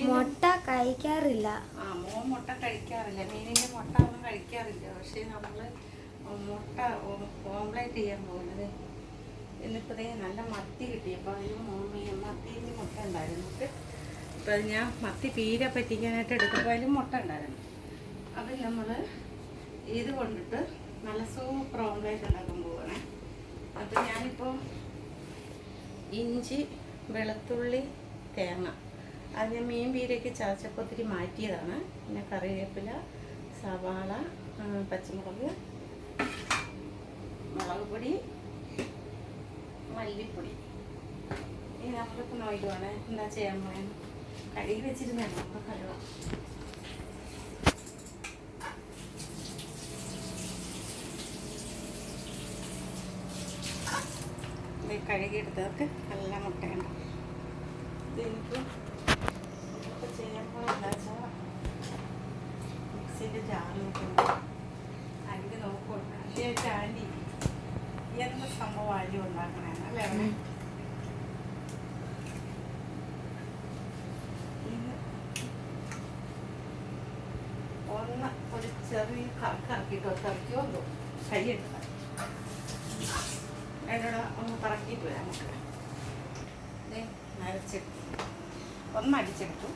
മുട്ട കഴിക്കാറില്ല. മോൻ മുട്ട കഴിക്കാറില്ല, മീനിൻ്റെ മുട്ട ഒന്നും കഴിക്കാറില്ല. പക്ഷേ നമ്മൾ മുട്ട ഓംലേറ്റ് ചെയ്യാൻ പോകുന്നത്. ഇന്നിപ്പോഴേ നല്ല മത്തി കിട്ടിയപ്പോൾ അതിന് മത്തിൻ്റെ മുട്ട ഉണ്ടായിരുന്നു. അപ്പോൾ അത് ഞാൻ മത്തി പീര പറ്റിക്കാനായിട്ട് എടുത്തപ്പോൾ അതിൽ മുട്ട ഉണ്ടായിരുന്നു. അപ്പം നമ്മൾ ഇത് കൊണ്ടിട്ട് നല്ല സൂപ്പർ ഓംലേറ്റ് ഉണ്ടാക്കാൻ പോവുകയാണ്. അപ്പം ഞാനിപ്പോൾ ഇഞ്ചി, വെളുത്തുള്ളി, തേങ്ങ അത് ഞാൻ മീൻ പീരയ്ക്ക് ചതച്ചപ്പോൾ ഒത്തിരി മാറ്റിയതാണ്. പിന്നെ കറിവേപ്പില, സവാള, പച്ചമുളക്, മുളക് പൊടി, മല്ലിപ്പൊടി. ഇനി നമ്മളിപ്പോൾ നോക്കുവാണ് എന്താ ചെയ്യാൻ പോയത്. കഴുകി വെച്ചിരുന്നതാണ്, നമുക്ക് കഴുകാം. ഇത് കഴുകിയെടുത്തതൊക്കെ നല്ല മുട്ടയുണ്ട്. ഇതിപ്പോൾ ചെയ്യാൻ പോയെന്താ വെച്ചാൽ മിക്സിൻ്റെ ജാറിലേക്ക് അരി നോക്കുന്നുണ്ട്. അത്യാവശ്യം ആൻറ്റി എന്ത് സംഭവം അരി ഉണ്ടാക്കണേന്ന് അല്ലേ അവിടെ ഒന്ന് ഒരു ചെറിയ കറക്കിയിട്ട് കറക്കിയോ കൈയെടുക്കാം. എന്നോട് ഒന്ന് കറക്കിയിട്ട് വരാം. നമുക്ക് അരച്ചെടുത്തു, ഒന്ന് അടിച്ചെടുത്തു.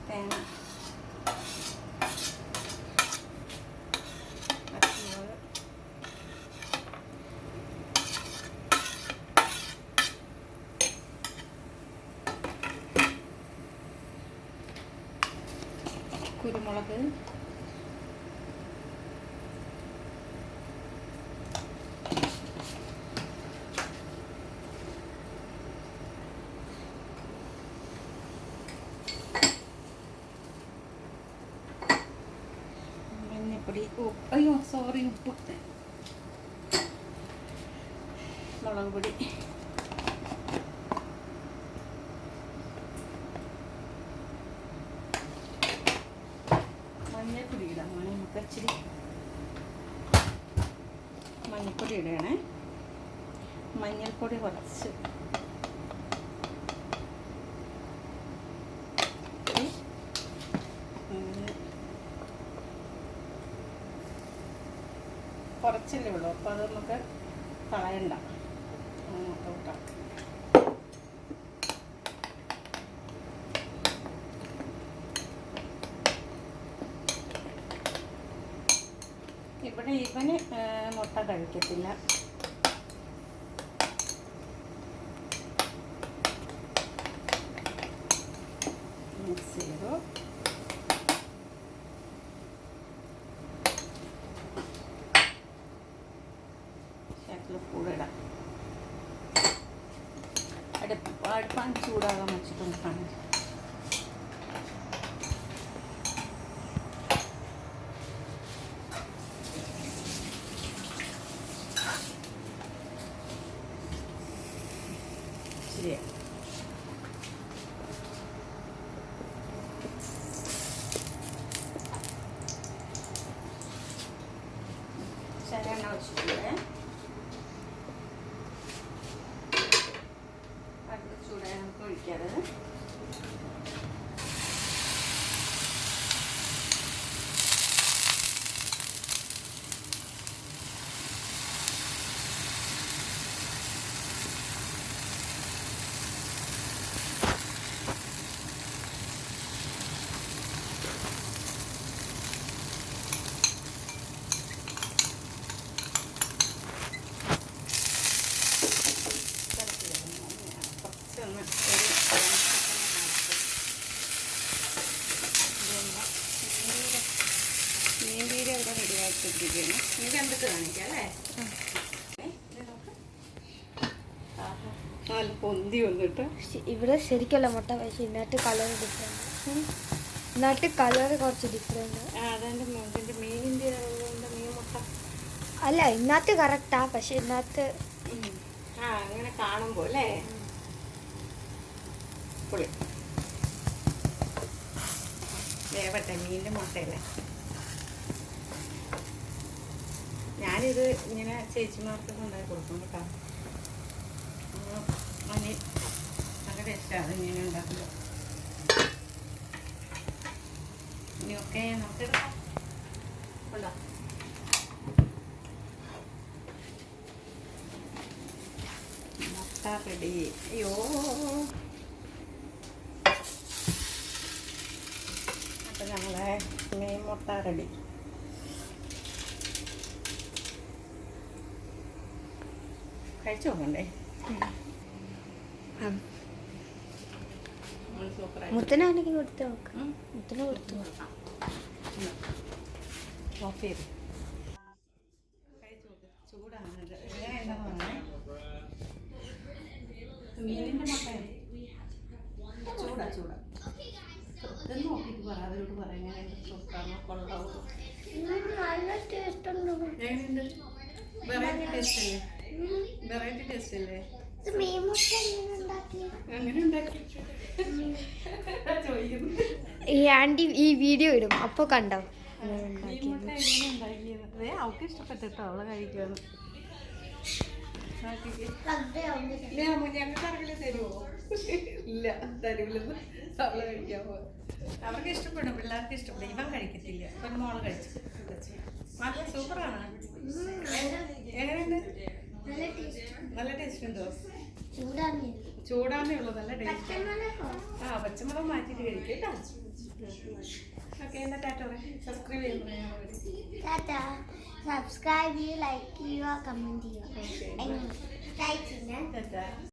തേങ്ങ, പച്ചമുളക്, കുരുമുളക്, മഞ്ഞപ്പൊടി, അയ്യോ സോറി, ഉപ്പ്, മുളക് പൊടി, മഞ്ഞൾപ്പൊടി ഇടാം. നമുക്ക് ഇച്ചിരി മഞ്ഞൾപ്പൊടി ഇടണേ. മഞ്ഞൾപ്പൊടി കുറച്ച്, കുറച്ചല്ലേ ഉള്ളൂ. അപ്പോൾ അത് നമുക്ക് കളയണ്ട, കൂട്ടാം. ഇവിടെ ഇവന് മുട്ട കഴിക്കത്തില്ല. മിക്സ് ചെയ്തു. കൂടിടാം. അടുപ്പാൻ ചൂടാകാൻ വെച്ചിട്ടൊന്ന് കാണാം. ശരിയാ. ശരിയാണ് വെച്ചിട്ടുള്ളത്. ചൂടായി നമുക്ക് ഒഴിക്കാതെ മീൻപീര ഇവിടെ റെഡിയാക്കിട്ടിരിക്കുകയാണ്. ഇനി കണ്ടിട്ട് കാണിക്കാം അല്ലേ. നല്ല പൊന്തി വന്നിട്ട് ഇവിടെ ശരിക്കല്ല മുട്ട, പക്ഷേ ഇതിനകത്ത് കളർ ഡിഫറെൻറ്റ്. ഇതിനകത്ത് കളർ കുറച്ച് ഡിഫറെൻറ്റ്. അതെൻ്റെ മീനിൻ്റെ മീൻ മുട്ട അല്ല, ഇതിനകത്ത് കറക്റ്റാ, പക്ഷെ ഇതിനകത്ത് അങ്ങനെ കാണുമ്പോൾ അല്ലേ പൊളി. വേവട്ടെ, മീനിൻ്റെ മുട്ടയല്ലേ. ഞാനിത് ഇങ്ങനെ ചേച്ചിമാർക്ക് ഉണ്ടാക്കി കൊടുക്കും കേട്ടോ. മണി നല്ല ടേസ്റ്റാണ് ഇങ്ങനെ ഉണ്ടാക്കുന്നത്. ഇനിയൊക്കെ നമുക്കെടുക്കാം. ഉണ്ടോ? മുട്ട റെഡി. അയ്യോ, അപ്പം ഞങ്ങളെ മെയിൻ മുട്ട റെഡി. കഴിച്ചു നോക്കണ്ടേ? മുത്തനാണെങ്കിൽ കൊടുത്ത് നോക്കാം. മുത്തന് കൊടുത്തു നോക്കാം. ഓഫ് ചെയ്ത് കഴിച്ചു നോക്ക്. ചൂടാണ് ഇത്. എങ്ങനെയുണ്ടെന്ന് പറഞ്ഞേ. മീനിൻ്റെ മുട്ട ചൂടാ ചൂടാ. ഇതൊന്ന് നോക്കിയിട്ട് പറ, അവരോട് പറ എങ്ങനെയുണ്ട്. സൂപ്പറാണോ കൊള്ളാവോ? എങ്ങനെയുണ്ട്? വെറൈറ്റി ടേസ്റ്റ് അല്ലേ? വെറൈറ്റി ടേസ്റ്റ് അല്ലേ? അങ്ങനെ ഉണ്ടാക്കി ചോദിക്കുന്നു. ഈ ആൻറ്റി ഈ വീഡിയോ ഇടും, അപ്പോൾ കണ്ടോ? ഈ മുട്ട എങ്ങനെ ഉണ്ടാക്കിയത്? അവൾക്ക് ഇഷ്ടപ്പെട്ടിട്ടോ, അവളെ കഴിക്കുമെന്ന്. ഞങ്ങൾക്ക് ആരെങ്കിലും തരുമോ? ഇല്ല, തരൂലെന്ന്. അവളെ കഴിക്കാമോ? അവർക്ക് ഇഷ്ടപ്പെടും, പിള്ളേർക്ക് ഇഷ്ടപ്പെടും. ഇവൻ കഴിക്കത്തില്ല. ഇപ്പം മോള് കഴിച്ചു. നല്ല സൂപ്പറാണ്. എങ്ങനെയുണ്ട്? നല്ല ടേസ്റ്റ് ഉണ്ടോ? ചൂടാന്നേ ഉള്ളൂ. നല്ല ടേസ്റ്റ്. ആ, പച്ചമുളക് മാറ്റിയിട്ട് കഴിക്കും കേട്ടോ. ഓക്കെ, എന്നാ ടാറ്റ. സബ്സ്ക്രൈബ് ചെയ്യുന്നു. സബ്സ്ക്രൈബ് ചെയ്യുക, ലൈക്ക് ചെയ്യുക, കമൻറ്റ് ചെയ്യുക. ടാറ്റ.